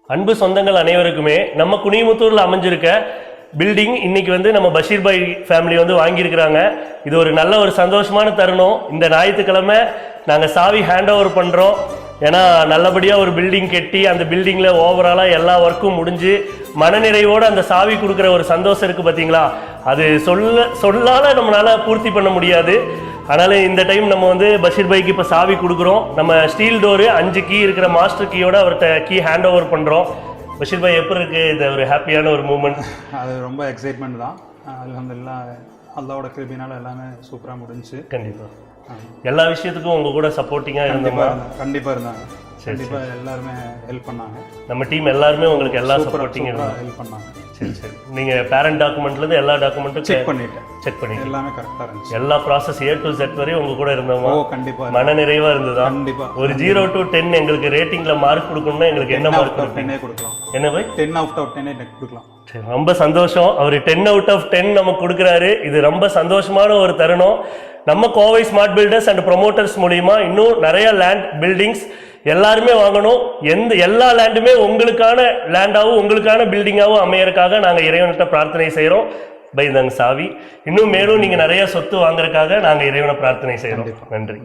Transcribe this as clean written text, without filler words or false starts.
அன்பு சொந்தங்கள் அனைவருக்குமே நம்ம குனிமுத்தூரில் அமைஞ்சிருக்க பில்டிங் இன்னைக்கு வந்து நம்ம பஷீர் பாய் ஃபேமிலி வந்து வாங்கியிருக்கிறாங்க. இது ஒரு நல்ல ஒரு சந்தோஷமான தருணம். இந்த ஞாயிற்றுக்கிழமை நாங்கள் சாவி ஹேண்ட் ஓவர் பண்ணுறோம். ஏன்னா நல்லபடியாக ஒரு பில்டிங் கட்டி அந்த பில்டிங்கில் ஓவராலாக எல்லா ஒர்க்கும் முடிஞ்சு மனநிறைவோடு அந்த சாவி கொடுக்குற ஒரு சந்தோஷம் இருக்குது பார்த்தீங்களா, அது சொல்லால் நம்மளால் பூர்த்தி பண்ண முடியாது. அதனால் இந்த டைம் நம்ம வந்து பஷீர் பாய்க்கு இப்போ சாவி கொடுக்குறோம். நம்ம ஸ்டீல் டோரு 5 கீ இருக்கிற மாஸ்டர் கீயோட அவர்கிட்ட கீ ஹேண்ட் ஓவர் பண்ணுறோம். பஷீர் பாய் எப்படி இருக்குது? இது ஒரு ஹாப்பியான ஒரு மூமெண்ட். அது ரொம்ப எக்ஸைட்மெண்ட் தான். அல்ஹம்துலில்லாஹ் அல்லாஹ்வோட கிருபையினால எல்லாமே சூப்பராக முடிஞ்சு. கண்டிப்பாக எல்லா விஷயத்துக்கும் உங்கள் கூட சப்போர்ட்டிங்காக இருந்தோமா? கண்டிப்பாக இருந்தாங்க. கண்டிப்பாக எல்லாருமே ஹெல்ப் பண்ணாங்க. நம்ம டீம் எல்லாருமே உங்களுக்கு எல்லா சப்போர்ட்டிங்கும் ஹெல்ப் பண்ணாங்க. சரி சரி. நீங்கள் பேரண்ட் டாக்குமெண்ட்லேருந்து எல்லா டாக்குமெண்ட்டும் செக் பண்ணிட்டு எல்லாமே கரெக்டாக இருந்துச்சு. எல்லா ப்ராசஸ் A to Z வரையும் உங்கள் கூட இருந்தோமா? கண்டிப்பாக மன நிறைவாக இருந்ததா? கண்டிப்பாக. ஒரு 0 to 10 எங்களுக்கு ரேட்டிங்கில் மார்க் கொடுக்கணும்னா எங்களுக்கு என்ன மார்க் கொடுக்கலாம்? என்ன போய் 10 out of 10 கொடுக்கலாம். சரி, ரொம்ப சந்தோஷம். அவர் 10 out of 10 நமக்கு கொடுக்குறாரு. இது ரொம்ப சந்தோஷமான ஒரு தருணம். நம்ம Kovai smart filters and promoters மூலிமா இன்னும் நிறைய லேண்ட் பில்டிங்ஸ் எல்லாருமே வாங்கணும். எல்லா லேண்டுமே உங்களுக்கான லேண்டாகவும் உங்களுக்கான பில்டிங்காகவும் அமையறதுக்காக நாங்கள் இறைவன்கிட்ட பிரார்த்தனை செய்கிறோம். பை தாங்க சாவி. இன்னும் மேலும் நீங்கள் நிறைய சொத்து வாங்குறதுக்காக நாங்கள் இறைவனை பிரார்த்தனை செய்கிறோம். நன்றி.